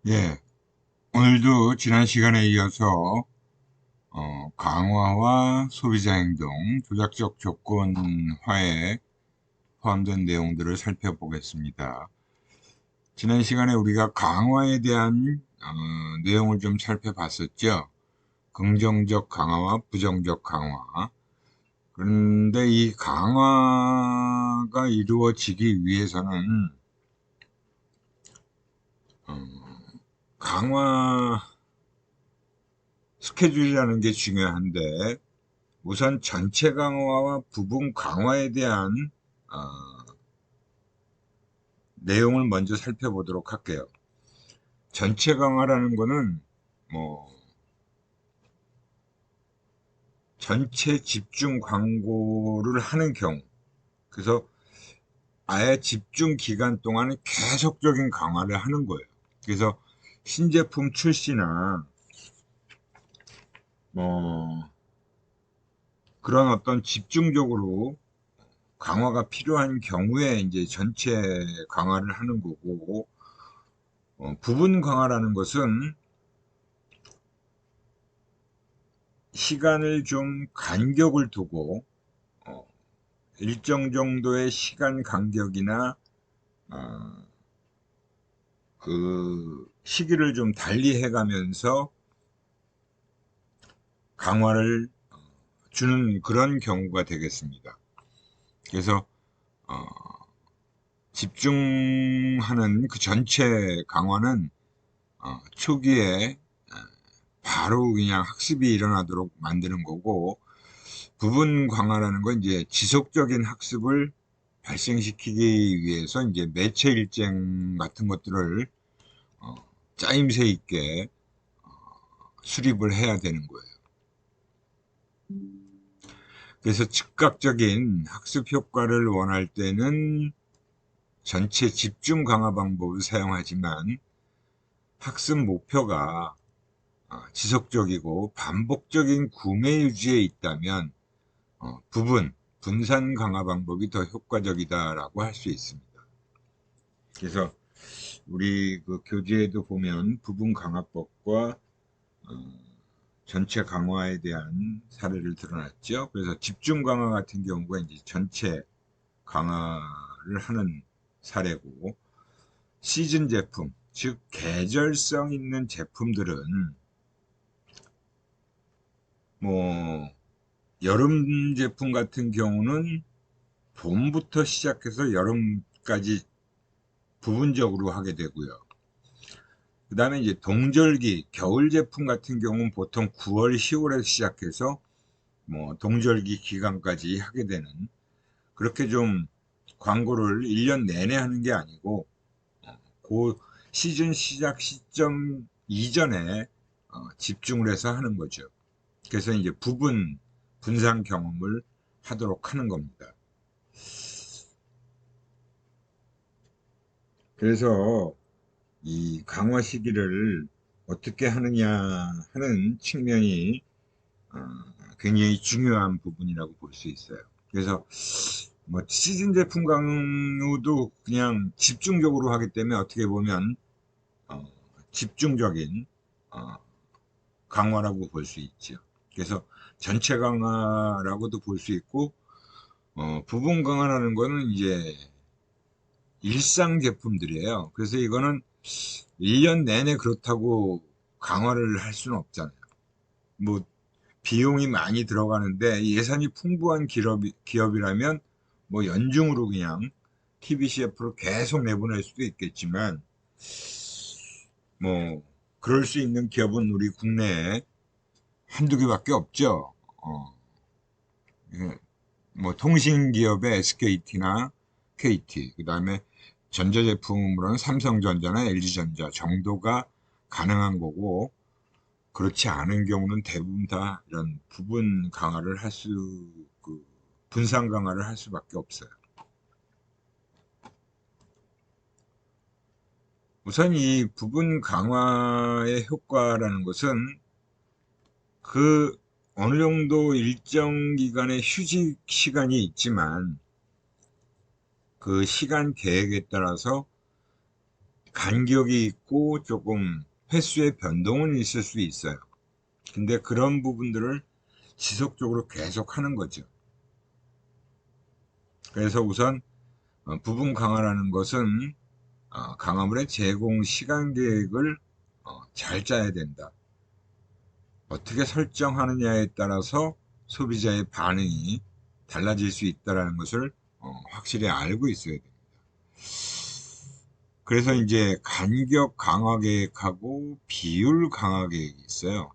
예, 오늘도 지난 시간에 이어서 강화와 소비자 행동, 조작적 조건화에 포함된 내용들을 살펴보겠습니다. 지난 시간에 우리가 강화에 대한 내용을 좀 살펴봤었죠. 긍정적 강화와 부정적 강화. 그런데 이 강화가 이루어지기 위해서는 어, 강화 스케줄이라는 게 중요한데, 우선 전체 강화와 부분 강화에 대한 어, 내용을 먼저 살펴보도록 할게요. 전체 강화라는 거는 뭐 전체 집중 광고를 하는 경우, 그래서 아예 집중 기간 동안 계속적인 강화를 하는 거예요. 그래서 신제품 출시나 뭐 그런 어떤 집중적으로 강화가 필요한 경우에 이제 전체 강화를 하는 거고, 부분 강화라는 것은 시간을 좀 간격을 두고 어, 일정 정도의 시간 간격이나 어, 그 시기를 좀 달리 해가면서 강화를 주는 그런 경우가 되겠습니다. 그래서 어, 집중하는 그 전체 강화는 초기에 바로 그냥 학습이 일어나도록 만드는 거고, 부분 강화라는 건 이제 지속적인 학습을 발생시키기 위해서 이제 매체 일정 같은 것들을 어, 짜임새 있게 수립을 해야 되는 거예요. 그래서 즉각적인 학습 효과를 원할 때는 전체 집중 강화 방법을 사용하지만, 학습 목표가 지속적이고 반복적인 구매 유지에 있다면 분산 강화 방법이 더 효과적이다라고 할 수 있습니다. 그래서 우리 그 교재에도 보면 부분 강화법과 전체 강화에 대한 사례를 드러났죠. 그래서 집중 강화 같은 경우가 이제 전체 강화를 하는 사례고, 시즌 제품, 즉 계절성 있는 제품들은 뭐 여름 제품 같은 경우는 봄부터 시작해서 여름까지 부분적으로 하게 되고요. 그 다음에 이제 동절기, 겨울 제품 같은 경우는 보통 9월, 10월에 시작해서 뭐 동절기 기간까지 하게 되는, 그렇게 좀 광고를 1년 내내 하는 게 아니고 그 시즌 시작 시점 이전에 집중을 해서 하는 거죠. 그래서 이제 분산 경험을 하도록 하는 겁니다. 그래서 이 강화 시기를 어떻게 하느냐 하는 측면이 어, 굉장히 중요한 부분이라고 볼 수 있어요. 그래서 뭐 시즌 제품 강우도 그냥 집중적으로 하기 때문에 어떻게 보면 어, 집중적인 어, 강화라고 볼 수 있죠. 그래서 전체 강화라고도 볼 수 있고, 부분 강화라는 거는 이제 일상 제품들이에요. 그래서 이거는 1년 내내 그렇다고 강화를 할 수는 없잖아요. 뭐 비용이 많이 들어가는데 예산이 풍부한 기업이라면 뭐 연중으로 그냥 TBCF로 계속 내보낼 수도 있겠지만, 뭐 그럴 수 있는 기업은 우리 국내에 한두 개밖에 없죠. 예, 뭐 통신기업의 SKT나 KT, 그 다음에 전자제품으로는 삼성전자나 LG전자 정도가 가능한 거고, 그렇지 않은 경우는 대부분 다 이런 부분 강화를 그 분산 강화를 할 수밖에 없어요. 우선 이 부분 강화의 효과라는 것은 그 어느 정도 일정 기간의 휴식 시간이 있지만, 그 시간 계획에 따라서 간격이 있고 조금 횟수의 변동은 있을 수 있어요. 근데 그런 부분들을 지속적으로 계속 하는 거죠. 그래서 우선 부분 강화라는 것은 강화물의 제공 시간 계획을 잘 짜야 된다. 어떻게 설정하느냐에 따라서 소비자의 반응이 달라질 수 있다는 것을 확실히 알고 있어야 됩니다. 그래서 이제 간격 강화 계획하고 비율 강화 계획이 있어요.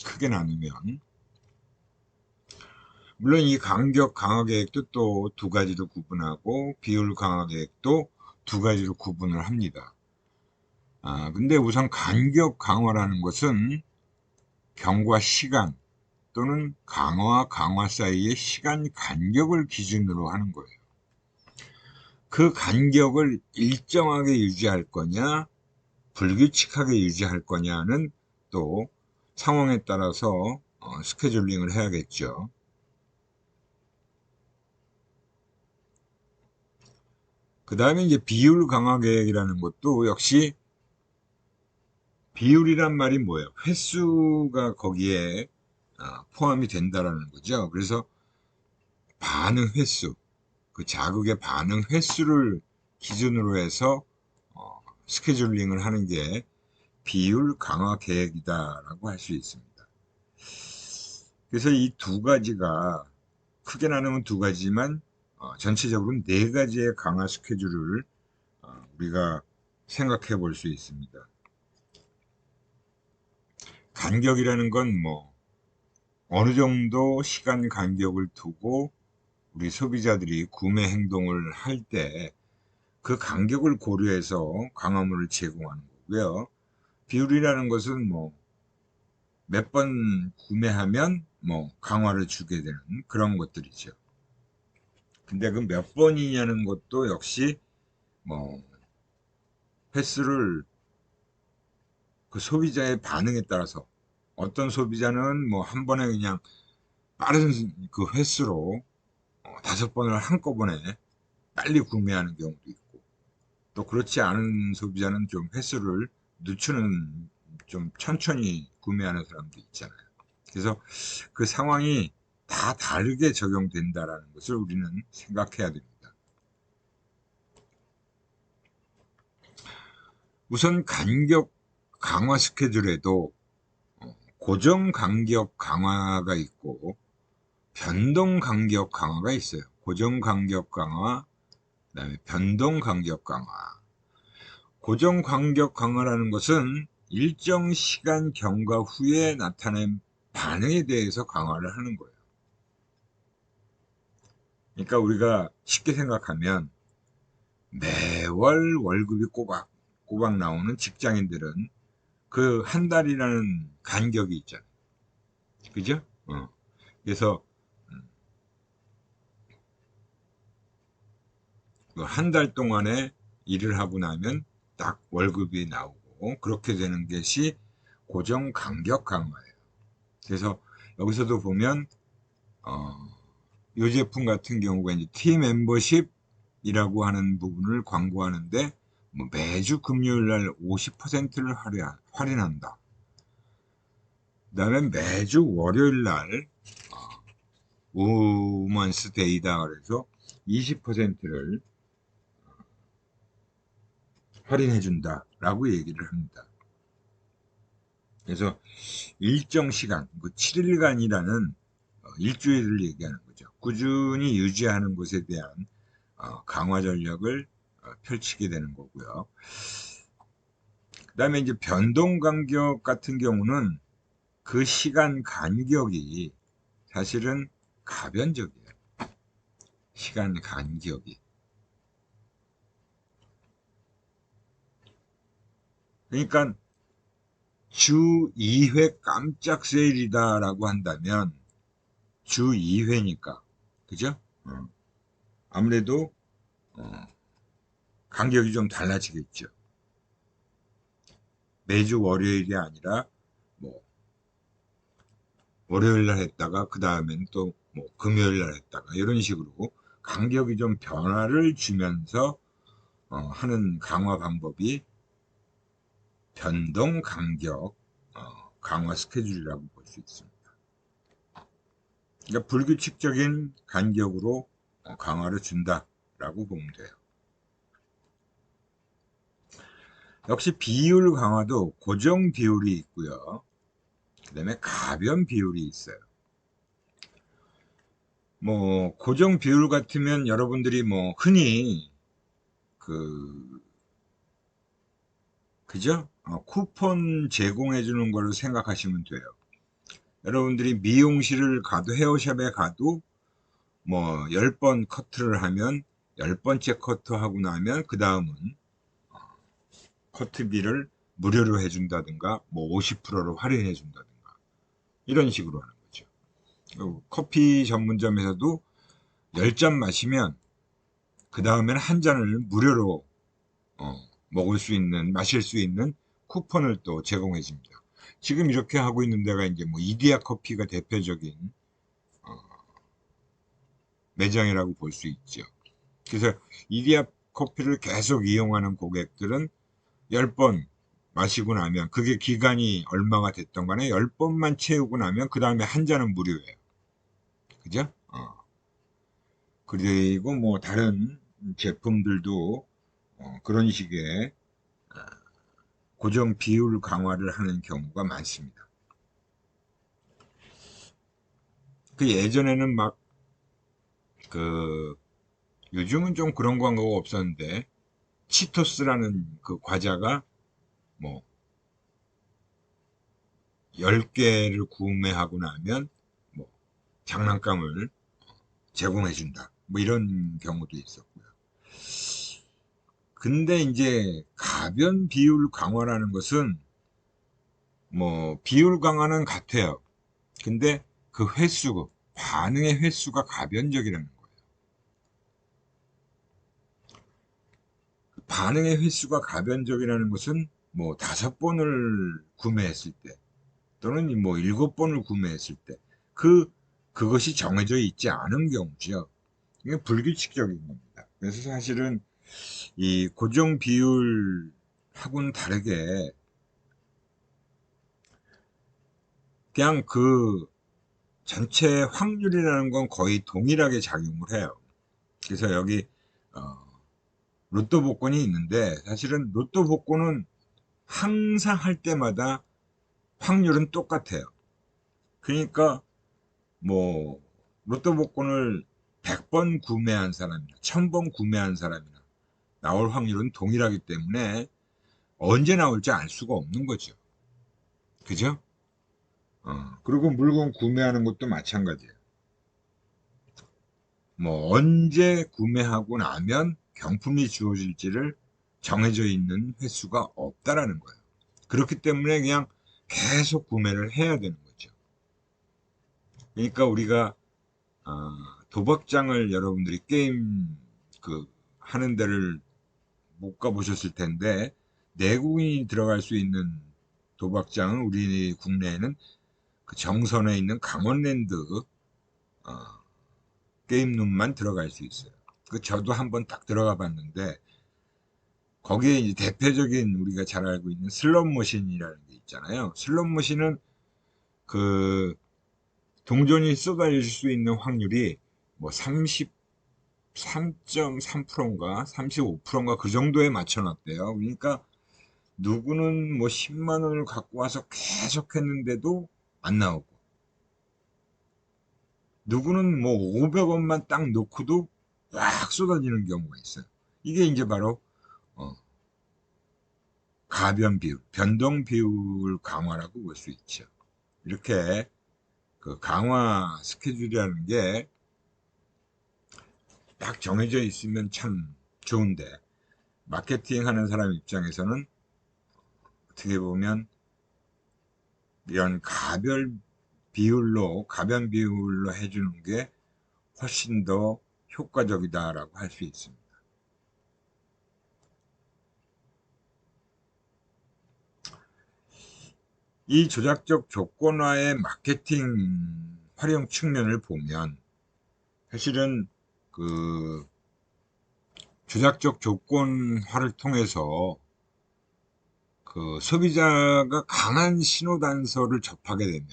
크게 나누면. 물론 이 간격 강화 계획도 또 두 가지로 구분하고 비율 강화 계획도 두 가지로 구분을 합니다. 근데 우선 간격 강화라는 것은 경과 시간 또는 강화와 강화 사이의 시간 간격을 기준으로 하는 거예요. 그 간격을 일정하게 유지할 거냐, 불규칙하게 유지할 거냐는 또 상황에 따라서 스케줄링을 해야겠죠. 그 다음에 이제 비율 강화 계획이라는 것도 역시 비율이란 말이 뭐예요? 횟수가 거기에 포함이 된다라는 거죠. 그래서 반응 횟수, 그 자극의 반응 횟수를 기준으로 해서 스케줄링을 하는 게 비율 강화 계획이다라고 할 수 있습니다. 그래서 이 두 가지가 크게 나누면 두 가지지만 전체적으로 네 가지의 강화 스케줄을 우리가 생각해 볼 수 있습니다. 간격이라는 건 뭐 어느 정도 시간 간격을 두고 우리 소비자들이 구매 행동을 할 때 그 간격을 고려해서 강화물을 제공하는 거고요. 비율이라는 것은 뭐 몇 번 구매하면 뭐 강화를 주게 되는 그런 것들이죠. 근데 그 몇 번이냐는 것도 역시 뭐 횟수를 그 소비자의 반응에 따라서 어떤 소비자는 뭐 한 번에 그냥 빠른 그 횟수로 5번을 한꺼번에 빨리 구매하는 경우도 있고 또 그렇지 않은 소비자는 좀 횟수를 늦추는 좀 천천히 구매하는 사람도 있잖아요. 그래서 그 상황이 다 다르게 적용된다라는 것을 우리는 생각해야 됩니다. 우선 간격 강화 스케줄에도 고정 간격 강화가 있고 변동 간격 강화가 있어요. 고정 간격 강화, 그다음에 변동 간격 강화. 고정 간격 강화라는 것은 일정 시간 경과 후에 나타낸 반응에 대해서 강화를 하는 거예요. 그러니까 우리가 쉽게 생각하면 매월 월급이 꼬박 나오는 직장인들은 그 한 달이라는 간격이 있잖아요. 그죠? 그래서 그 한 달 동안에 일을 하고 나면 딱 월급이 나오고 그렇게 되는 것이 고정 간격 강화예요. 그래서 여기서도 보면 이 제품 같은 경우가 이제 T 멤버십이라고 하는 부분을 광고하는데 뭐 매주 금요일 날 50%를 할인한다. 그다음에 매주 월요일 날 우먼스 데이다 그래서 20%를 할인해 준다라고 얘기를 합니다. 그래서 일정 시간, 그 7일간이라는 일주일을 얘기하는 거죠. 꾸준히 유지하는 것에 대한 강화 전략을 펼치게 되는 거고요. 그 다음에 이제 변동 간격 같은 경우는 그 시간 간격이 사실은 가변적이에요. 시간 간격이. 그러니까 주 2회 깜짝 세일이다라고 한다면 주 2회니까 그죠? 아무래도 간격이 좀 달라지겠죠. 매주 월요일이 아니라 뭐 월요일 날 했다가 그 다음에는 또 뭐 금요일 날 했다가 이런 식으로 간격이 좀 변화를 주면서 하는 강화 방법이 변동 간격 강화 스케줄이라고 볼 수 있습니다. 그러니까 불규칙적인 간격으로 강화를 준다라고 보면 돼요. 역시 비율 강화도 고정 비율이 있고요. 그 다음에 가변 비율이 있어요. 뭐 고정 비율 같으면 여러분들이 뭐 흔히 그죠? 쿠폰 제공해 주는 걸로 생각하시면 돼요. 여러분들이 미용실을 가도 헤어샵에 가도 뭐 10번 커트를 하면 10번째 커트 하고 나면 그 다음은 커트비를 무료로 해준다든가 뭐 50%로 할인해 준다든가 이런 식으로 하는 거죠. 커피 전문점에서도 10잔 마시면 그 다음에는 한 잔을 무료로 먹을 수 있는, 마실 수 있는 쿠폰을 또 제공해 줍니다. 지금 이렇게 하고 있는 데가 이제 뭐 이디야 커피가 대표적인 매장이라고 볼 수 있죠. 그래서 이디야 커피를 계속 이용하는 고객들은 10번 마시고 나면 그게 기간이 얼마가 됐던 간에 10번만 채우고 나면 그 다음에 한 잔은 무료예요. 그죠? 그리고 뭐 다른 제품들도 그런 식의 고정 비율 강화를 하는 경우가 많습니다. 그 예전에는 막 요즘은 좀 그런 광고가 없었는데 치토스라는 그 과자가 뭐 10개를 구매하고 나면 뭐 장난감을 제공해 준다. 뭐 이런 경우도 있었고요. 근데 이제 가변 비율 강화라는 것은 뭐 비율 강화는 같아요. 근데 그 횟수, 반응의 횟수가 가변적이라는 거예요. 반응의 횟수가 가변적이라는 것은 뭐 5번을 구매했을 때 또는 뭐 7번을 구매했을 때 그것이 정해져 있지 않은 경우죠. 이게 불규칙적인 겁니다. 그래서 사실은 이 고정 비율하고는 다르게 그냥 그 전체 확률이라는 건 거의 동일하게 작용을 해요. 그래서 여기 어, 로또 복권이 있는데 사실은 로또 복권은 항상 할 때마다 확률은 똑같아요. 그러니까 뭐 로또 복권을 100번 구매한 사람이나 1000번 구매한 사람이나 나올 확률은 동일하기 때문에 언제 나올지 알 수가 없는 거죠. 그죠? 그리고 물건 구매하는 것도 마찬가지예요. 뭐 언제 구매하고 나면 경품이 주어질지를 정해져 있는 횟수가 없다라는 거예요. 그렇기 때문에 그냥 계속 구매를 해야 되는 거죠. 그러니까 우리가 도박장을 여러분들이 게임 하는 데를 못 가보셨을 텐데 내국인이 들어갈 수 있는 도박장은 우리 국내에는 그 정선에 있는 강원랜드 어, 게임룸만 들어갈 수 있어요. 저도 한번 딱 들어가 봤는데 거기에 이제 대표적인 우리가 잘 알고 있는 슬롯 머신이라는 게 있잖아요. 슬롯 머신은 그 동전이 쏟아질 수 있는 확률이 뭐 33.3%인가 35%인가 그 정도에 맞춰놨대요. 그러니까 누구는 뭐 10만 원을 갖고 와서 계속 했는데도 안 나오고 누구는 뭐 500원만 딱 놓고도 확 쏟아지는 경우가 있어요. 이게 이제 바로 어, 가변 비율, 변동 비율 강화라고 볼 수 있죠. 이렇게 그 강화 스케줄이라는 게 딱 정해져 있으면 참 좋은데 마케팅 하는 사람 입장에서는 어떻게 보면 이런 가변 비율로 해주는 게 훨씬 더 효과적이다라고 할 수 있습니다. 이 조작적 조건화의 마케팅 활용 측면을 보면 사실은 그 조작적 조건화를 통해서 그 소비자가 강한 신호단서를 접하게 되면,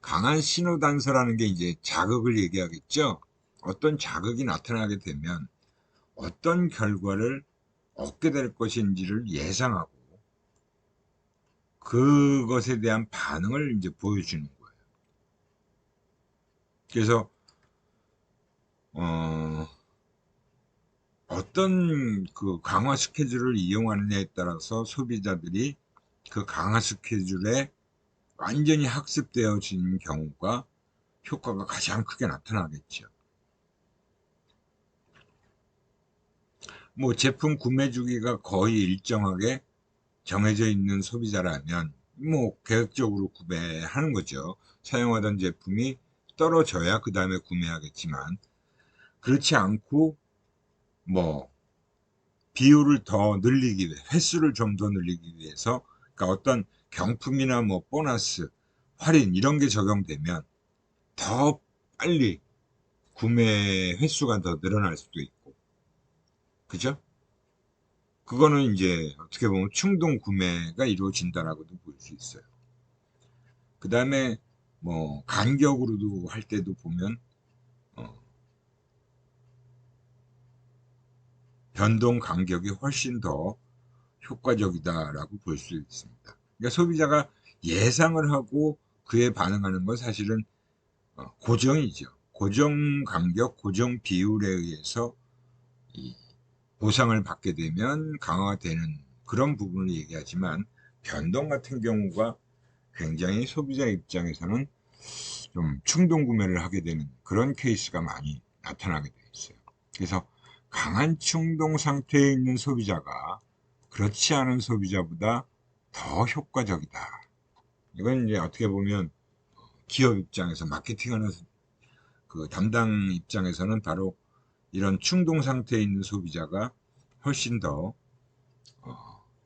강한 신호단서라는 게 이제 자극을 얘기하겠죠. 어떤 자극이 나타나게 되면 어떤 결과를 얻게 될 것인지를 예상하고 그것에 대한 반응을 이제 보여주는 거예요. 그래서 어떤 그 강화 스케줄을 이용하느냐에 따라서 소비자들이 그 강화 스케줄에 완전히 학습되어진 경우가 효과가 가장 크게 나타나겠죠. 뭐 제품 구매 주기가 거의 일정하게 정해져 있는 소비자라면 뭐 계획적으로 구매하는 거죠. 사용하던 제품이 떨어져야 그 다음에 구매하겠지만, 그렇지 않고 뭐 비율을 더 늘리기 위해, 횟수를 좀 더 늘리기 위해서, 그러니까 어떤 경품이나 뭐 보너스, 할인 이런 게 적용되면 더 빨리 구매 횟수가 더 늘어날 수도 있고, 그죠? 그거는 이제 어떻게 보면 충동 구매가 이루어진다라고도 볼 수 있어요. 그 다음에 뭐 간격으로도 할 때도 보면 변동 간격이 훨씬 더 효과적이다라고 볼 수 있습니다. 그러니까 소비자가 예상을 하고 그에 반응하는 건 사실은 고정이죠. 고정 간격, 고정 비율에 의해서 이 보상을 받게 되면 강화되는 그런 부분을 얘기하지만, 변동 같은 경우가 굉장히 소비자 입장에서는 좀 충동 구매를 하게 되는 그런 케이스가 많이 나타나게 돼 있어요. 그래서 강한 충동 상태에 있는 소비자가 그렇지 않은 소비자보다 더 효과적이다. 이건 이제 어떻게 보면 기업 입장에서, 마케팅하는 그 담당 입장에서는 바로 이런 충동 상태에 있는 소비자가 훨씬 더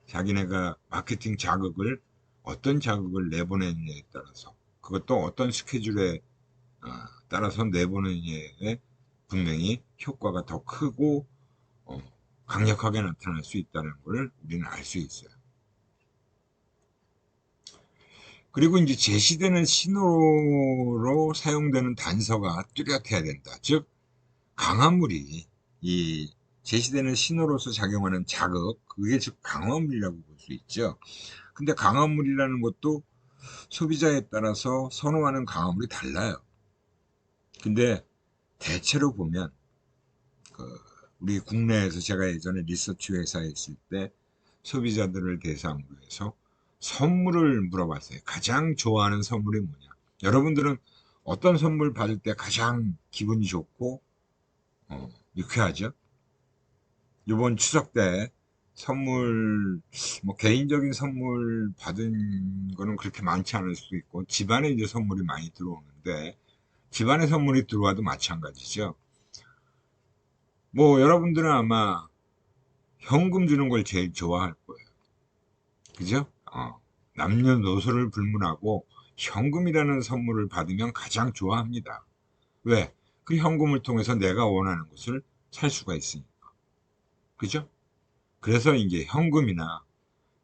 자기네가 마케팅 자극을, 어떤 자극을 내보내느냐에 따라서, 그것도 어떤 스케줄에 따라서 내보내느냐에 분명히 효과가 더 크고 강력하게 나타날 수 있다는 걸 우리는 알 수 있어요. 그리고 이제 제시되는 신호로 사용되는 단서가 뚜렷해야 된다. 즉, 강화물이 이 제시되는 신호로서 작용하는 자극, 그게 즉 강화물이라고 볼 수 있죠. 근데 강화물이라는 것도 소비자에 따라서 선호하는 강화물이 달라요. 근데 대체로 보면 그 우리 국내에서 제가 예전에 리서치 회사에 있을 때 소비자들을 대상으로 해서 선물을 물어봤어요. 가장 좋아하는 선물이 뭐냐? 여러분들은 어떤 선물 받을 때 가장 기분이 좋고 유쾌하죠? 이번 추석 때 선물, 뭐 개인적인 선물 받은 거는 그렇게 많지 않을 수도 있고 집안에 이제 선물이 많이 들어오는데, 집안에 선물이 들어와도 마찬가지죠. 뭐 여러분들은 아마 현금 주는 걸 제일 좋아할 거예요. 그죠? 남녀노소를 불문하고 현금이라는 선물을 받으면 가장 좋아합니다. 왜? 그 현금을 통해서 내가 원하는 것을 살 수가 있으니까. 그죠? 그래서 이제 현금이나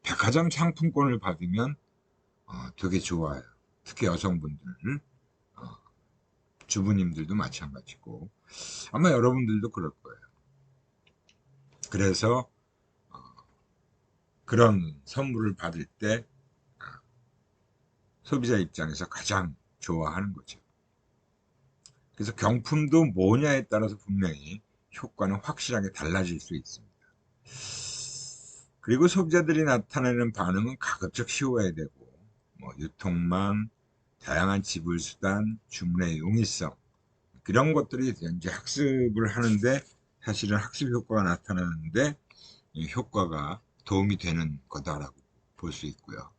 백화점 상품권을 받으면 되게 좋아요. 특히 여성분들, 어, 주부님들도 마찬가지고 아마 여러분들도 그럴 거예요. 그래서 그런 선물을 받을 때 소비자 입장에서 가장 좋아하는 거죠. 그래서 경품도 뭐냐에 따라서 분명히 효과는 확실하게 달라질 수 있습니다. 그리고 소비자들이 나타내는 반응은 가급적 쉬워야 되고, 뭐 유통망, 다양한 지불 수단, 주문의 용이성, 그런 것들이 이제 학습을 하는데, 사실은 학습 효과가 나타나는데 이 효과가 도움이 되는 거다라고 볼 수 있고요.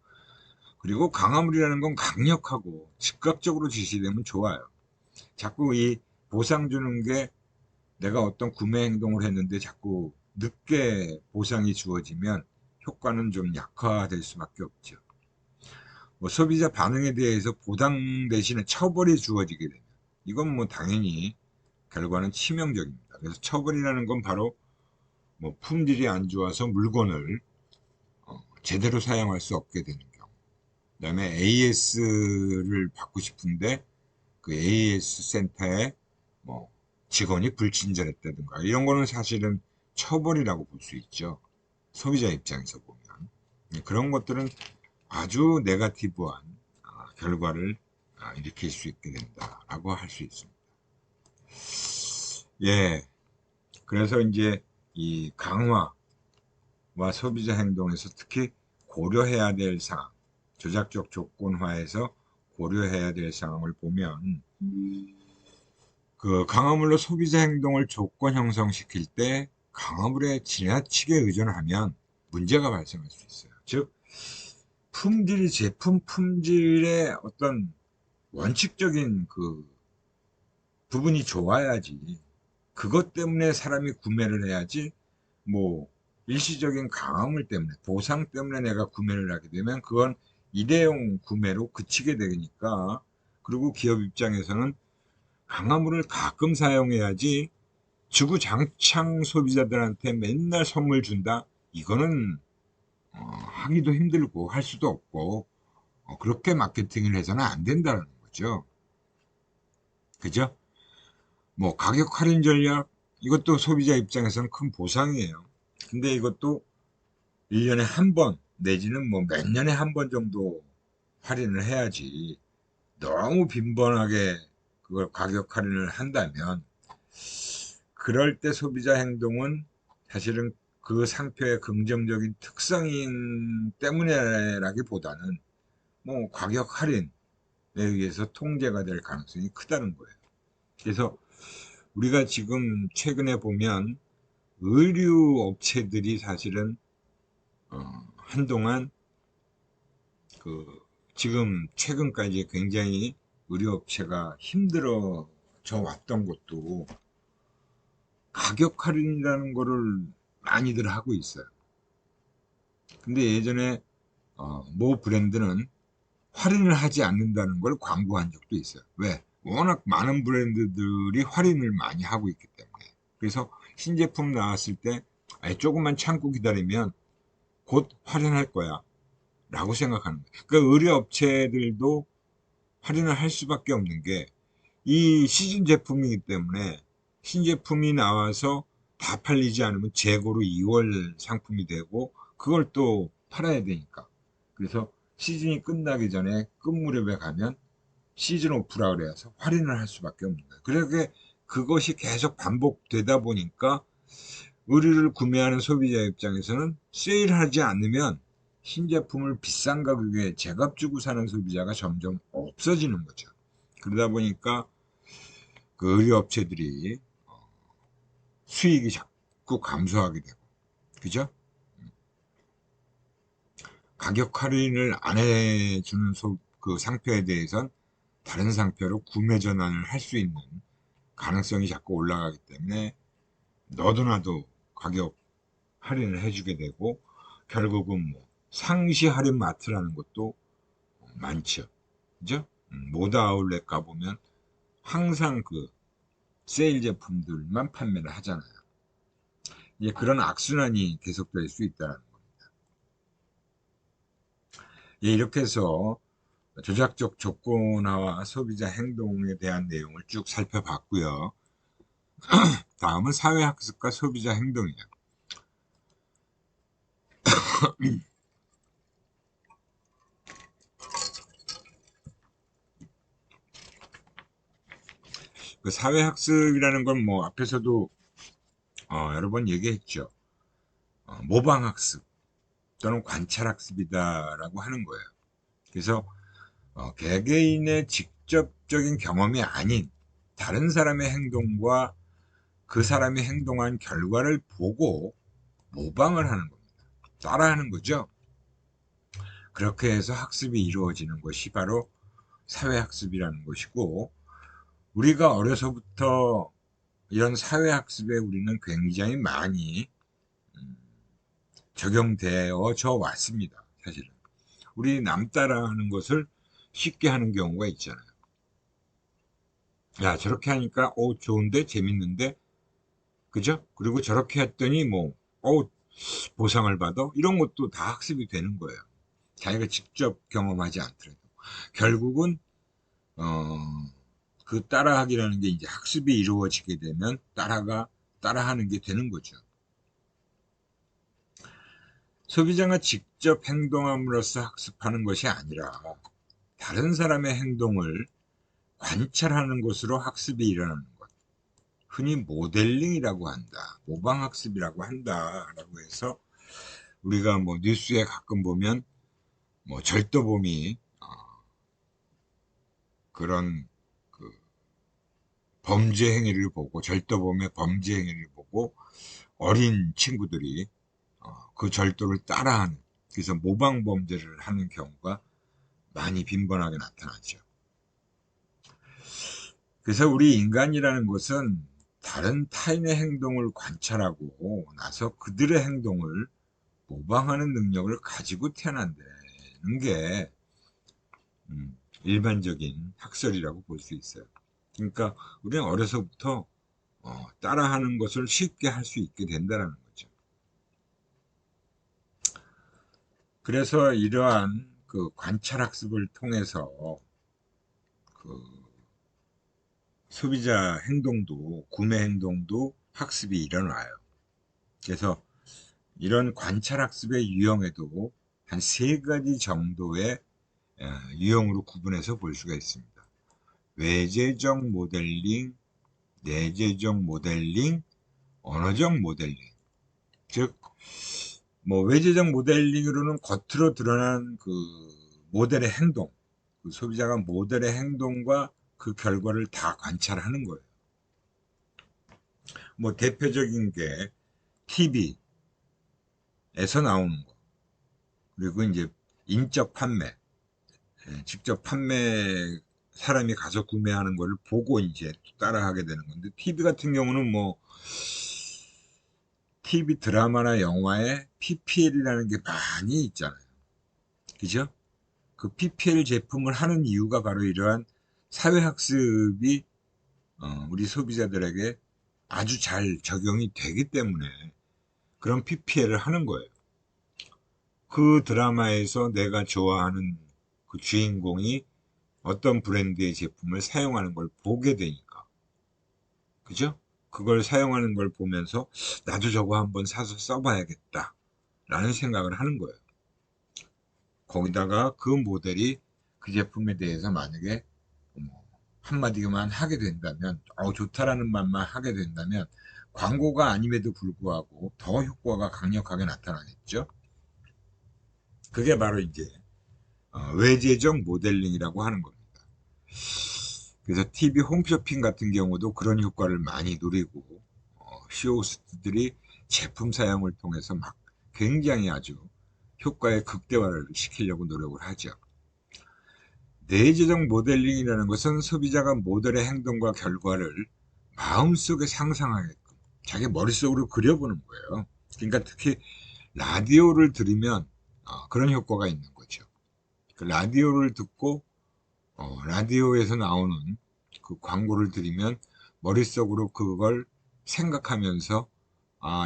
그리고 강화물이라는 건 강력하고 즉각적으로 지시되면 좋아요. 자꾸 이 보상 주는 게, 내가 어떤 구매 행동을 했는데 자꾸 늦게 보상이 주어지면 효과는 좀 약화될 수밖에 없죠. 뭐 소비자 반응에 대해서 보상 대신에 처벌이 주어지게 되면 이건 뭐 당연히 결과는 치명적입니다. 그래서 처벌이라는 건 바로 뭐 품질이 안 좋아서 물건을 제대로 사용할 수 없게 되는 경우. 그 다음에 AS를 받고 싶은데 그 AS 센터에 뭐 직원이 불친절했다든가 이런 거는 사실은 처벌이라고 볼 수 있죠. 소비자 입장에서 보면. 그런 것들은 아주 네거티브한 결과를 일으킬 수 있게 된다라고 할 수 있습니다. 예. 그래서 이제 이 강화와 소비자 행동에서 특히 고려해야 될 사항, 조작적 조건화에서 고려해야 될 상황을 보면 그 강화물로 소비자 행동을 조건 형성시킬 때 강화물에 지나치게 의존하면 문제가 발생할 수 있어요. 즉 품질이 제품 품질의 어떤 원칙적인 그 부분이 좋아야지 그것 때문에 사람이 구매를 해야지 뭐 일시적인 강화물 때문에 보상 때문에 내가 구매를 하게 되면 그건 일회용 구매로 그치게 되니까 그리고 기업 입장에서는 강화물을 가끔 사용해야지 주구장창 소비자들한테 맨날 선물 준다 이거는 하기도 힘들고 할 수도 없고 그렇게 마케팅을 해서는 안 된다는 거죠. 그죠? 뭐 가격 할인 전략 이것도 소비자 입장에서는 큰 보상이에요. 근데 이것도 1년에 한 번 내지는 뭐 몇 년에 한 번 정도 할인을 해야지 너무 빈번하게 그걸 가격 할인을 한다면 그럴 때 소비자 행동은 사실은 그 상표의 긍정적인 특성인 때문에라기보다는 뭐 가격 할인에 의해서 통제가 될 가능성이 크다는 거예요. 그래서 우리가 지금 최근에 보면 의류 업체들이 사실은 한동안 그 지금 최근까지 굉장히 의류 업체가 힘들어져 왔던 것도 가격 할인이라는 거를 많이들 하고 있어요. 근데 예전에 모 브랜드는 할인을 하지 않는다는 걸 광고한 적도 있어요. 왜? 워낙 많은 브랜드들이 할인을 많이 하고 있기 때문에. 그래서 신제품 나왔을 때 조금만 참고 기다리면 곧 할인할 거야 라고 생각하는 거예요. 그러니까 의류업체들도 할인을 할 수밖에 없는 게 이 시즌 제품이기 때문에 신제품이 나와서 다 팔리지 않으면 재고로 2월 상품이 되고 그걸 또 팔아야 되니까. 그래서 시즌이 끝나기 전에 끝 무렵에 가면 시즌 오프라 그래서 할인을 할 수밖에 없는 거예요. 그렇게 그것이 계속 반복되다 보니까 의류를 구매하는 소비자 입장에서는 세일하지 않으면 신제품을 비싼 가격에 제값 주고 사는 소비자가 점점 없어지는 거죠. 그러다 보니까 그 의류업체들이 수익이 자꾸 감소하게 되고, 그죠? 가격 할인을 안 해주는 그 상표에 대해선 다른 상표로 구매 전환을 할 수 있는 가능성이 자꾸 올라가기 때문에 너도 나도 가격 할인을 해주게 되고 결국은 뭐 상시 할인 마트라는 것도 많죠. 그죠? 모다 아울렛 가보면 항상 그 세일 제품들만 판매를 하잖아요. 이제 그런 악순환이 계속될 수 있다는 겁니다. 예, 이렇게 해서 조작적 조건화와 소비자 행동에 대한 내용을 쭉 살펴봤고요. 다음은 사회학습과 소비자 행동이에요. 그 사회학습이라는 건 뭐 앞에서도 여러 번 얘기했죠. 모방학습 또는 관찰학습이다라고 하는 거예요. 그래서 개개인의 직접적인 경험이 아닌 다른 사람의 행동과 그 사람이 행동한 결과를 보고 모방을 하는 겁니다. 따라하는 거죠. 그렇게 해서 학습이 이루어지는 것이 바로 사회학습이라는 것이고 우리가 어려서부터 이런 사회학습에 우리는 굉장히 많이 적용되어져 왔습니다. 사실은 우리 남 따라하는 것을 쉽게 하는 경우가 있잖아요. 야 저렇게 하니까 좋은데 재밌는데 그죠? 그리고 저렇게 했더니 뭐 보상을 받아? 이런 것도 다 학습이 되는 거예요. 자기가 직접 경험하지 않더라도. 결국은, 어, 그 따라하기라는 게 이제 학습이 이루어지게 되면 따라하는 게 되는 거죠. 소비자가 직접 행동함으로써 학습하는 것이 아니라 다른 사람의 행동을 관찰하는 것으로 학습이 일어나는 것. 흔히 모델링이라고 한다. 모방학습이라고 한다라고 해서 우리가 뭐 뉴스에 가끔 보면 뭐 절도범이 그런 그 범죄 행위를 보고 절도범의 범죄 행위를 보고 어린 친구들이 그 절도를 따라하는 그래서 모방 범죄를 하는 경우가 많이 빈번하게 나타나죠. 그래서 우리 인간이라는 것은 다른 타인의 행동을 관찰하고 나서 그들의 행동을 모방하는 능력을 가지고 태어난다는 게 일반적인 학설이라고 볼 수 있어요. 그러니까 우리는 어려서부터 따라하는 것을 쉽게 할 수 있게 된다는 거죠. 그래서 이러한 그 관찰학습을 통해서 그 소비자 행동도 구매 행동도 학습이 일어나요. 그래서 이런 관찰학습의 유형에도 한 세 가지 정도의 유형으로 구분해서 볼 수가 있습니다. 외재적 모델링, 내재적 모델링, 언어적 모델링. 즉, 뭐 외재적 모델링으로는 겉으로 드러난 그 모델의 행동, 그 소비자가 모델의 행동과 그 결과를 다 관찰하는 거예요. 뭐 대표적인 게 TV에서 나오는 거, 그리고 이제 인적 판매, 직접 판매 사람이 가서 구매하는 거를 보고 이제 따라하게 되는 건데 TV 같은 경우는 뭐 TV 드라마나 영화에 PPL이라는 게 많이 있잖아요. 그죠? 그 PPL 제품을 하는 이유가 바로 이러한 사회학습이 우리 소비자들에게 아주 잘 적용이 되기 때문에 그런 PPL을 하는 거예요. 그 드라마에서 내가 좋아하는 그 주인공이 어떤 브랜드의 제품을 사용하는 걸 보게 되니까. 그죠? 그걸 사용하는 걸 보면서 나도 저거 한번 사서 써봐야겠다. 라는 생각을 하는 거예요. 거기다가 그 모델이 그 제품에 대해서 만약에 뭐 한마디만 하게 된다면, 좋다라는 말만 하게 된다면, 광고가 아님에도 불구하고 더 효과가 강력하게 나타나겠죠? 그게 바로 이제 외재적 모델링이라고 하는 겁니다. 그래서 TV 홈쇼핑 같은 경우도 그런 효과를 많이 누리고 CEO들이 제품 사용을 통해서 막 굉장히 아주 효과의 극대화를 시키려고 노력을 하죠. 내재적 모델링이라는 것은 소비자가 모델의 행동과 결과를 마음속에 상상하게끔 자기 머릿속으로 그려보는 거예요. 그러니까 특히 라디오를 들으면 그런 효과가 있는 거죠. 그 라디오를 듣고 라디오에서 나오는 그 광고를 들으면 머릿속으로 그걸 생각하면서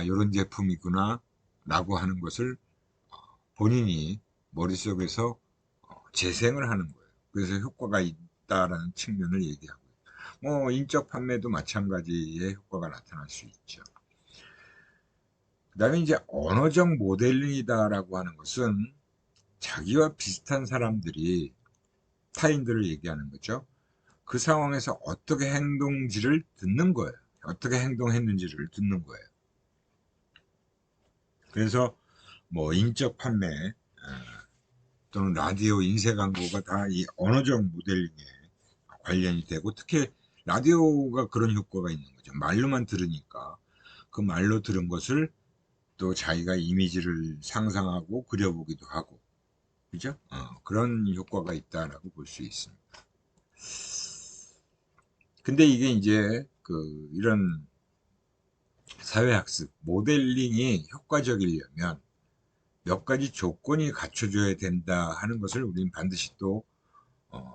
이런 제품이구나 라고 하는 것을 본인이 머릿속에서 재생을 하는 거예요. 그래서 효과가 있다라는 측면을 얘기하고 뭐 인적 판매도 마찬가지의 효과가 나타날 수 있죠. 그 다음에 이제 언어적 모델링이다라고 하는 것은 자기와 비슷한 사람들이 타인들을 얘기하는 거죠. 그 상황에서 어떻게 행동지를 듣는 거예요. 어떻게 행동했는지를 듣는 거예요. 그래서 뭐 인적 판매 또는 라디오 인쇄 광고가 다 이 언어적 모델링에 관련이 되고 특히 라디오가 그런 효과가 있는 거죠. 말로만 들으니까 그 말로 들은 것을 또 자기가 이미지를 상상하고 그려보기도 하고 그죠? 그런 효과가 있다라고 볼 수 있습니다. 근데 이게 이제 이런 사회학습 모델링이 효과적이려면 몇 가지 조건이 갖춰져야 된다 하는 것을 우리는 반드시 또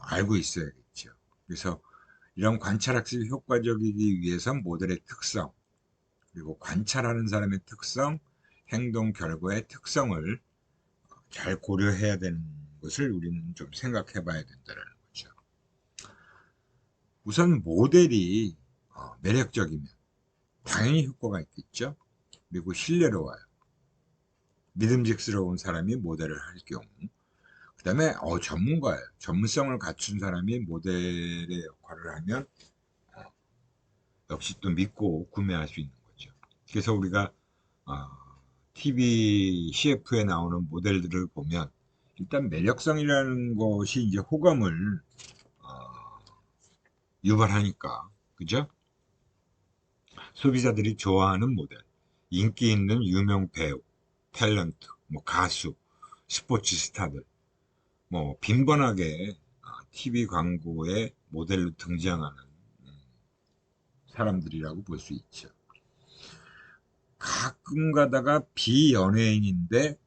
알고 있어야겠죠. 그래서 이런 관찰학습이 효과적이기 위해선 모델의 특성, 그리고 관찰하는 사람의 특성, 행동 결과의 특성을 잘 고려해야 되는 것을 우리는 좀 생각해 봐야 된다는 거죠. 우선 모델이 매력적이면 당연히 효과가 있겠죠. 그리고 신뢰로워요. 믿음직스러운 사람이 모델을 할 경우, 그 다음에 전문가예요. 전문성을 갖춘 사람이 모델의 역할을 하면 역시 또 믿고 구매할 수 있는 거죠. 그래서 우리가 TV CF에 나오는 모델들을 보면 일단 매력성이라는 것이 이제 호감을 유발하니까, 그죠? 소비자들이 좋아하는 모델, 인기 있는 유명 배우, 탤런트, 뭐 가수, 스포츠 스타들, 뭐 빈번하게 TV 광고에 모델로 등장하는 사람들이라고 볼 수 있죠. 가끔 가다가 비연예인인데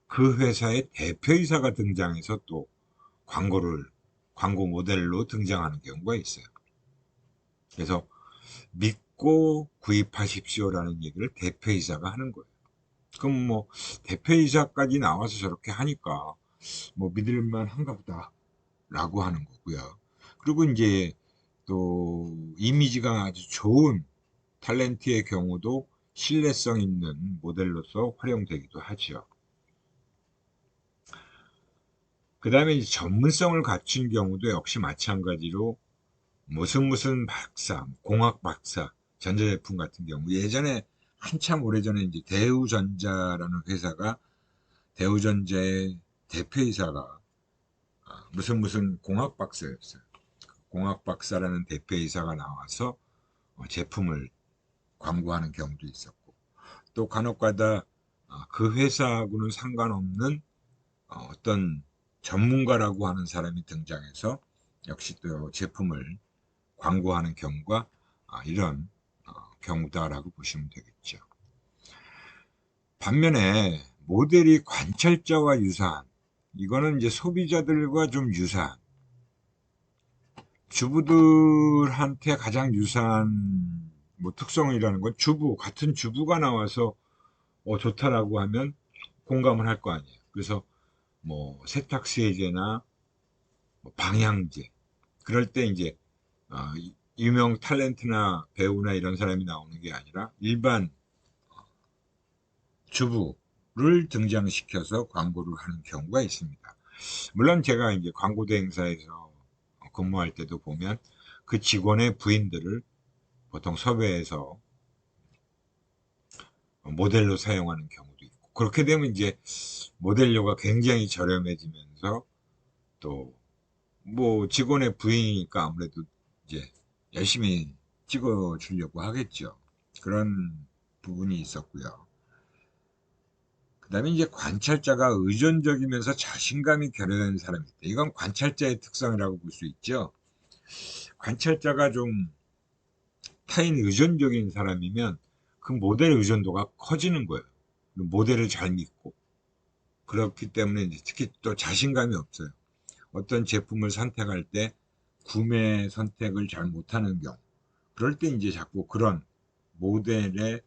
그 회사의 대표이사가 등장해서 또 광고 모델로 등장하는 경우가 있어요. 그래서 믿고 구입하십시오라는 얘기를 대표이사가 하는 거예요. 그럼 뭐 대표이사까지 나와서 저렇게 하니까 뭐 믿을만 한가 보다 라고 하는 거고요. 그리고 이제 또 이미지가 아주 좋은 탤런트의 경우도 신뢰성 있는 모델로서 활용되기도 하죠. 그 다음에 전문성을 갖춘 경우도 역시 마찬가지로 무슨 박사, 공학 박사, 전자제품 같은 경우 예전에 한참 오래전에 이제 대우전자라는 회사가 대우전자의 대표이사가 무슨 공학 박사였어요. 공학 박사라는 대표이사가 나와서 제품을 광고하는 경우도 있었고 또 간혹가다 그 회사하고는 상관없는 어떤 전문가라고 하는 사람이 등장해서 역시 또 제품을 광고하는 경우가 이런 경우다라고 보시면 되겠죠. 반면에 모델이 관찰자와 유사한 이거는 이제 소비자들과 좀 유사한 주부들한테 가장 유사한 뭐 특성이라는 건 같은 주부가 나와서 좋다라고 하면 공감을 할 거 아니에요. 그래서 뭐 세탁세제나 뭐 방향제 그럴 때 이제 유명 탤런트나 배우나 이런 사람이 나오는 게 아니라 일반 주부를 등장시켜서 광고를 하는 경우가 있습니다. 물론 제가 이제 광고 대행사에서 근무할 때도 보면 그 직원의 부인들을 보통 섭외해서 모델로 사용하는 경우도 있고 그렇게 되면 이제 모델료가 굉장히 저렴해지면서 또 뭐 직원의 부인이니까 아무래도 이제 열심히 찍어 주려고 하겠죠. 그런 부분이 있었고요. 그 다음에 이제 관찰자가 의존적이면서 자신감이 결여된 사람이 있다. 이건 관찰자의 특성이라고 볼 수 있죠. 관찰자가 좀 타인 의존적인 사람이면 그 모델 의존도가 커지는 거예요. 모델을 잘 믿고. 그렇기 때문에 이제 특히 또 자신감이 없어요. 어떤 제품을 선택할 때 구매 선택을 잘 못하는 경우. 그럴 때 이제 자꾸 그런 모델의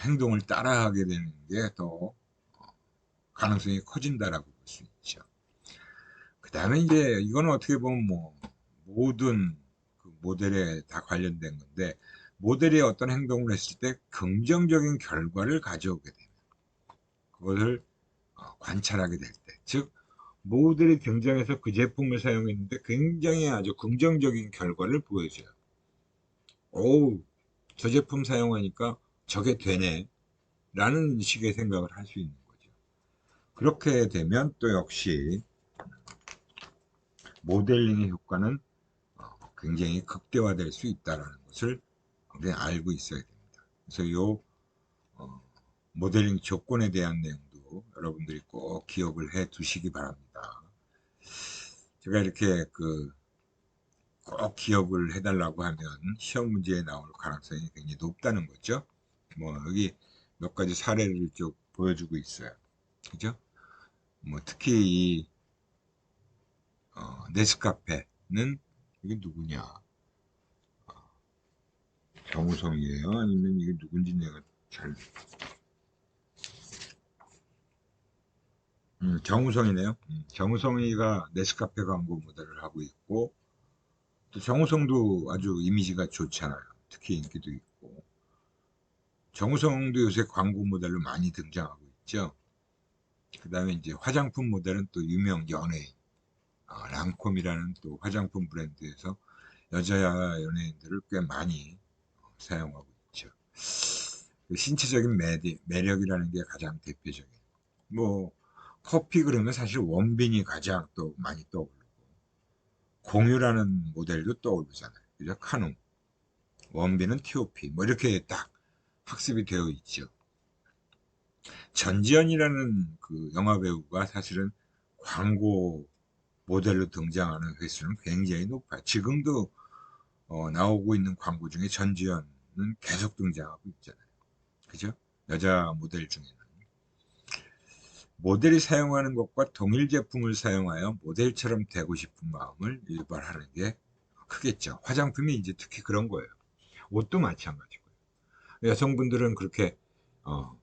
행동을 따라하게 되는 게 더 가능성이 커진다라고 볼 수 있죠. 그 다음에 이제 이거는 어떻게 보면 뭐 모든 그 모델에 다 관련된 건데 모델이 어떤 행동을 했을 때 긍정적인 결과를 가져오게 되면 그것을 관찰하게 될 때, 즉 모델이 등장해서 그 제품을 사용했는데 굉장히 아주 긍정적인 결과를 보여줘요. 오, 저 제품 사용하니까 저게 되네 라는 식의 생각을 할 수 있는 거죠. 그렇게 되면 또 역시 모델링의 효과는 굉장히 극대화될 수 있다는 것을 우리는 알고 있어야 됩니다. 그래서 요 모델링 조건에 대한 내용도 여러분들이 꼭 기억을 해 두시기 바랍니다. 제가 이렇게 꼭 기억을 해달라고 하면 시험 문제에 나올 가능성이 굉장히 높다는 거죠. 뭐 여기 몇 가지 사례를 쭉 보여주고 있어요. 그죠? 뭐 특히 이 네스카페는 이게 누구냐? 정우성이에요? 아니면 이게 누군지 내가 잘. 정우성이네요. 정우성이가 네스카페 광고 모델을 하고 있고, 또 정우성도 아주 이미지가 좋잖아요. 특히 인기도 있고. 정우성도 요새 광고 모델로 많이 등장하고 있죠. 그 다음에 이제 화장품 모델은 또 유명 연예인, 랑콤이라는 또 화장품 브랜드에서 여자 연예인들을 꽤 많이 사용하고 있죠. 그 신체적인 매력이라는 게 가장 대표적인. 뭐, 커피 그러면 사실 원빈이 가장 또 많이 떠오르고, 공유라는 모델도 떠오르잖아요. 그죠? 카누. 원빈은 TOP. 뭐 이렇게 딱 학습이 되어 있죠. 전지현이라는 그 영화 배우가 사실은 광고 모델로 등장하는 횟수는 굉장히 높아요. 지금도 나오고 있는 광고 중에 전지현은 계속 등장하고 있잖아요. 그죠? 여자 모델 중에는. 모델이 사용하는 것과 동일 제품을 사용하여 모델처럼 되고 싶은 마음을 유발하는 게 크겠죠. 화장품이 이제 특히 그런 거예요. 옷도 마찬가지고요. 여성분들은 그렇게 어,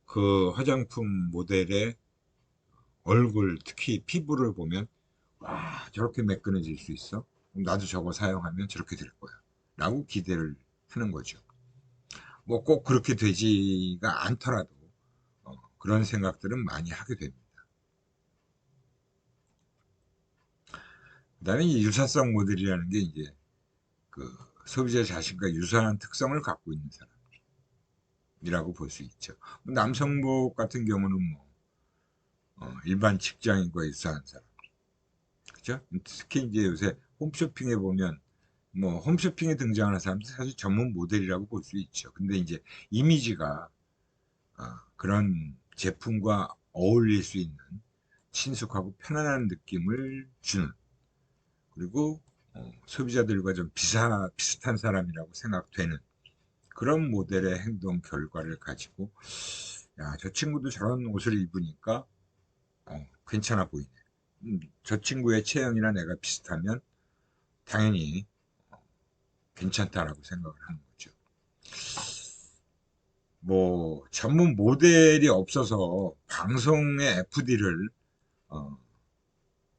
그 화장품 모델의 얼굴, 특히 피부를 보면 와, 저렇게 매끈해질 수 있어? 나도 저거 사용하면 저렇게 될 거야. 라고 기대를 하는 거죠. 뭐 꼭 그렇게 되지가 않더라도 그런 생각들은 많이 하게 됩니다. 그다음에 이 유사성 모델이라는 게 이제 그 소비자 자신과 유사한 특성을 갖고 있는 사람이라고 볼 수 있죠. 남성복 같은 경우는 뭐 일반 직장인과 유사한 사람, 그죠? 특히 이제 요새 홈쇼핑에 보면 뭐 홈쇼핑에 등장하는 사람들 사실 전문 모델이라고 볼 수 있죠. 근데 이제 이미지가 그런 제품과 어울릴 수 있는 친숙하고 편안한 느낌을 주는, 그리고 소비자들과 좀 비슷한 사람이라고 생각되는 그런 모델의 행동 결과를 가지고 야, 저 친구도 저런 옷을 입으니까 괜찮아 보이네. 저 친구의 체형이나 내가 비슷하면 당연히 괜찮다라고 생각을 하는 거죠. 뭐 전문 모델이 없어서 방송의 FD를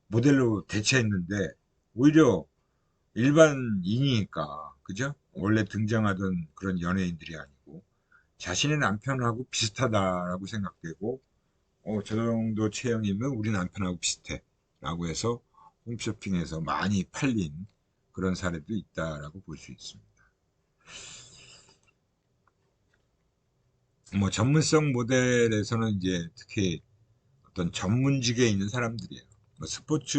모델로 대체했는데 오히려 일반인이니까, 그죠? 원래 등장하던 그런 연예인들이 아니고 자신의 남편하고 비슷하다라고 생각되고 저 정도 체형이면 우리 남편하고 비슷해 라고 해서 홈쇼핑에서 많이 팔린 그런 사례도 있다라고 볼 수 있습니다. 뭐 전문성 모델에서는 이제 특히 어떤 전문직에 있는 사람들이에요. 뭐 스포츠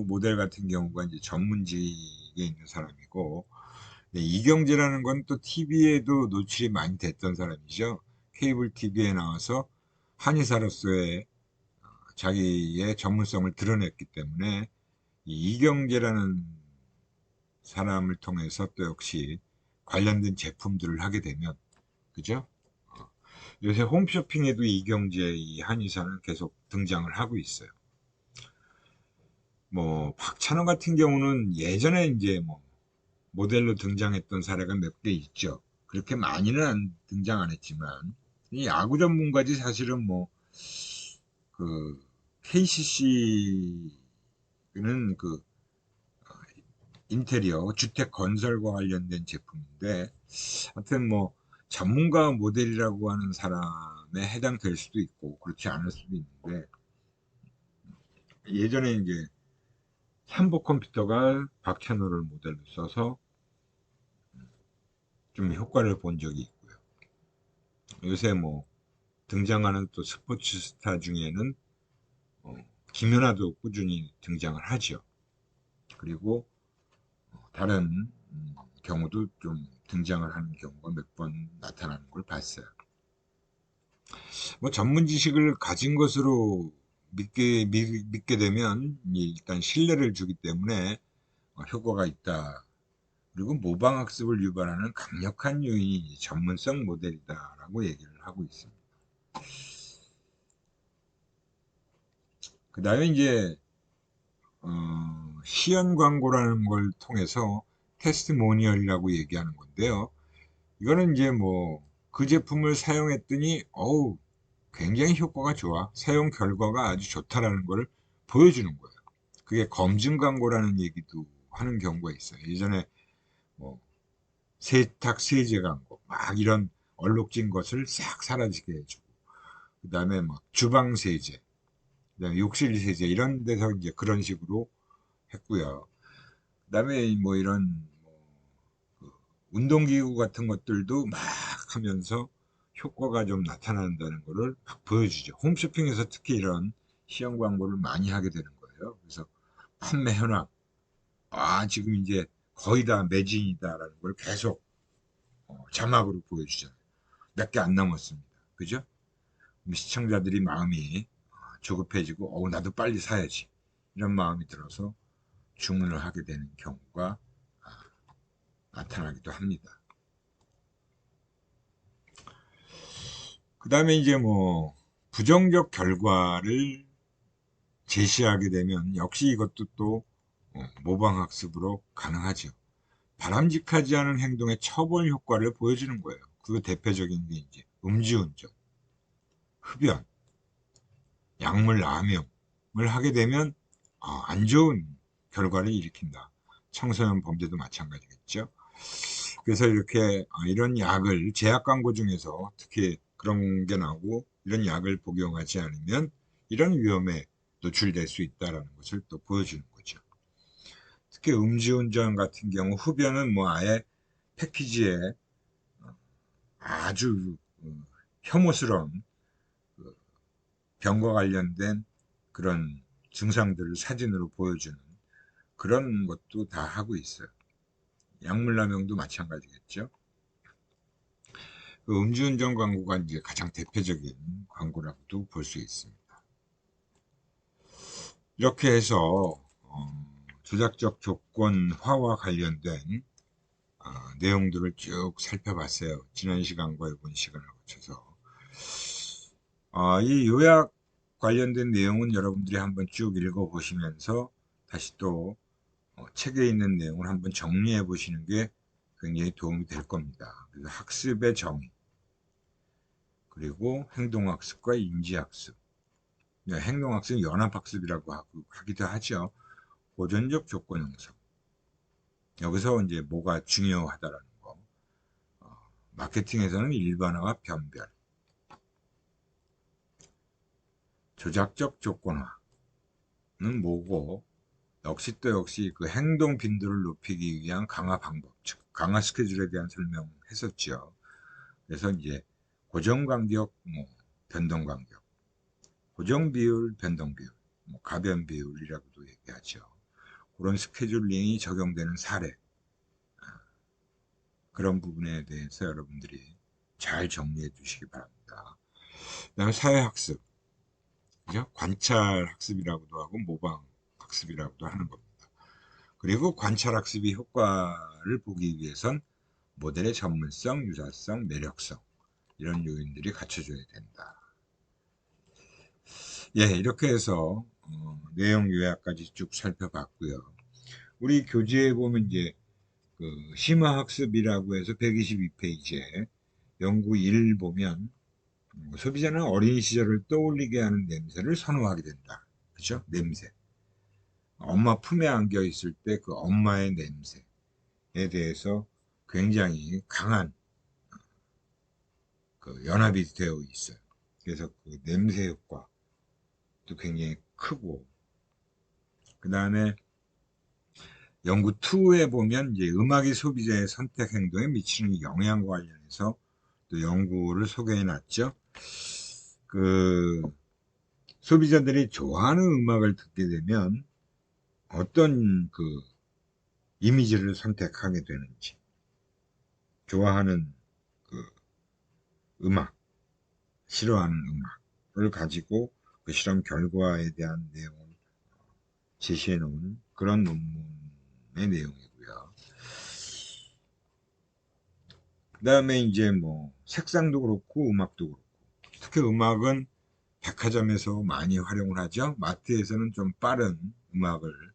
모델 같은 경우가 이제 전문직에 있는 사람이고, 이경재라는 건 또 TV에도 노출이 많이 됐던 사람이죠. 케이블 TV에 나와서 한의사로서의 자기의 전문성을 드러냈기 때문에 이 이경재라는 사람을 통해서 또 역시 관련된 제품들을 하게 되면, 그죠? 어, 요새 홈쇼핑에도 이경재 이 한의사는 계속 등장을 하고 있어요. 뭐 박찬호 같은 경우는 예전에 이제 뭐 모델로 등장했던 사례가 몇 개 있죠. 그렇게 많이는 등장 안 했지만 이 야구 전문가지 사실은 뭐 그 KCC는 그 인테리어 주택 건설과 관련된 제품인데, 하여튼 뭐 전문가 모델이라고 하는 사람에 해당될 수도 있고 그렇지 않을 수도 있는데, 예전에 이제 삼보 컴퓨터가 박찬호를 모델로 써서 좀 효과를 본 적이 있고요. 요새 뭐 등장하는 또 스포츠 스타 중에는 어, 김연아도 꾸준히 등장을 하죠. 그리고 다른 경우도 좀 등장을 하는 경우가 몇 번 나타나는 걸 봤어요. 뭐 전문 지식을 가진 것으로 믿게 되면 일단 신뢰를 주기 때문에 효과가 있다. 그리고 모방학습을 유발하는 강력한 요인이 전문성 모델이다라고 얘기를 하고 있습니다. 그 다음에 이제 시연 광고라는 걸 통해서 테스트모니얼이라고 얘기하는 건데요. 이거는 이제 뭐 그 제품을 사용했더니 어우 굉장히 효과가 좋아. 사용 결과가 아주 좋다라는 걸 보여주는 거예요. 그게 검증 광고라는 얘기도 하는 경우가 있어요. 예전에 뭐 세탁 세제 광고 막 이런 얼룩진 것을 싹 사라지게 해주고, 그 다음에 막 주방 세제, 그다음에 욕실 세제 이런 데서 이제 그런 식으로 했고요. 그다음에 뭐 이런 그 운동기구 같은 것들도 막 하면서 효과가 좀 나타난다는 거를 막 보여주죠. 홈쇼핑에서 특히 이런 시험 광고를 많이 하게 되는 거예요. 그래서 판매 현황, 지금 이제 거의 다 매진이다라는 걸 계속 자막으로 보여주잖아요. 몇 개 안 남았습니다. 그죠? 시청자들이 마음이 조급해지고, 나도 빨리 사야지. 이런 마음이 들어서 주문을 하게 되는 경우가 아, 나타나기도 합니다. 그 다음에 이제 뭐, 부정적 결과를 제시하게 되면 역시 이것도 또 모방학습으로 가능하죠. 바람직하지 않은 행동의 처벌 효과를 보여주는 거예요. 그 대표적인 게 이제 음주운전, 흡연, 약물 남용을 하게 되면 안 좋은 결과를 일으킨다. 청소년 범죄도 마찬가지겠죠. 그래서 이렇게 이런 약을 제약 광고 중에서 특히 그런 게 나오고, 이런 약을 복용하지 않으면 이런 위험에 노출될 수 있다는 것을 또 보여주는 거죠. 특히 음주운전 같은 경우 흡연은 뭐 아예 패키지에 아주 혐오스러운 그 병과 관련된 그런 증상들을 사진으로 보여주는 그런 것도 다 하고 있어요. 약물남용도 마찬가지겠죠. 그 음주운전 광고가 이제 가장 대표적인 광고라고도 볼 수 있습니다. 이렇게 해서 조작적 조건화와 관련된 내용들을 쭉 살펴봤어요. 지난 시간과 이번 시간을 거쳐서. 이 요약 관련된 내용은 여러분들이 한번 쭉 읽어보시면서 다시 또 책에 있는 내용을 한번 정리해 보시는 게 굉장히 도움이 될 겁니다. 그래서 학습의 정의, 그리고 행동학습과 인지학습, 행동학습 연합학습이라고 하기도 하죠. 보존적 조건 형성. 여기서 이제 뭐가 중요하다라는 거. 마케팅에서는 일반화와 변별. 조작적 조건화는 뭐고, 역시 그 행동 빈도를 높이기 위한 강화 방법, 즉 강화 스케줄에 대한 설명했었죠. 그래서 이제 고정 간격, 변동 간격, 고정 비율, 변동 비율, 가변 비율이라고도 얘기하죠. 그런 스케줄링이 적용되는 사례, 그런 부분에 대해서 여러분들이 잘 정리해 주시기 바랍니다. 그다음에 사회학습, 그죠? 관찰학습이라고도 하고 모방학습이라고도 하는 겁니다. 그리고 관찰학습이 효과를 보기 위해선 모델의 전문성, 유사성, 매력성, 이런 요인들이 갖춰져야 된다. 이렇게 해서 내용 요약까지 쭉 살펴봤고요. 우리 교재에 보면 이제 그 심화학습이라고 해서 122페이지에 연구 1 보면 소비자는 어린 시절을 떠올리게 하는 냄새를 선호하게 된다. 그렇죠? 냄새. 엄마 품에 안겨 있을 때 그 엄마의 냄새에 대해서 굉장히 강한 그 연합이 되어 있어요. 그래서 그 냄새 효과도 굉장히 크고, 그 다음에 연구 2에 보면 이제 음악이 소비자의 선택 행동에 미치는 영향과 관련해서 또 연구를 소개해 놨죠. 그 소비자들이 좋아하는 음악을 듣게 되면 어떤 그 이미지를 선택하게 되는지, 좋아하는 그 음악, 싫어하는 음악을 가지고 그 실험 결과에 대한 내용을 제시해 놓은 그런 논문의 내용이고요. 그 다음에 이제 뭐 색상도 그렇고 음악도 그렇고, 특히 음악은 백화점에서 많이 활용을 하죠. 마트에서는 좀 빠른 음악을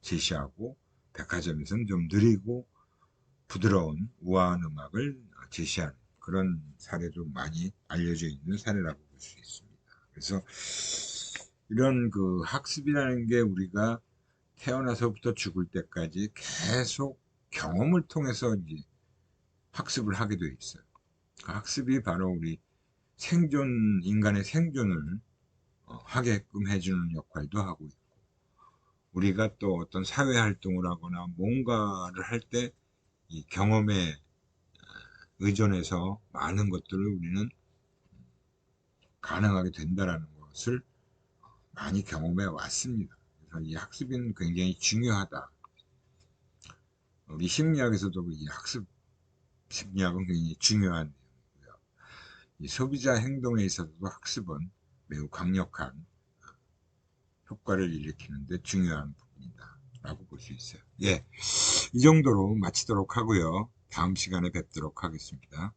제시하고, 백화점에서는 좀 느리고 부드러운 우아한 음악을 제시하는 그런 사례도 많이 알려져 있는 사례라고 볼 수 있습니다. 그래서 이런 그 학습이라는 게 우리가 태어나서부터 죽을 때까지 계속 경험을 통해서 이제 학습을 하게 되어 있어요. 그 학습이 바로 우리 인간의 생존을 하게끔 해주는 역할도 하고 있고, 우리가 또 어떤 사회 활동을 하거나 뭔가를 할 때 이 경험에 의존해서 많은 것들을 우리는 가능하게 된다라는 것을 많이 경험해 왔습니다. 그래서 이 학습은 굉장히 중요하다. 우리 심리학에서도 이 학습 심리학은 굉장히 중요한 내용이고요. 이 소비자 행동에 있어서도 학습은 매우 강력한 효과를 일으키는데 중요한 부분이다 라고 볼 수 있어요. 예, 이 정도로 마치도록 하고요. 다음 시간에 뵙도록 하겠습니다.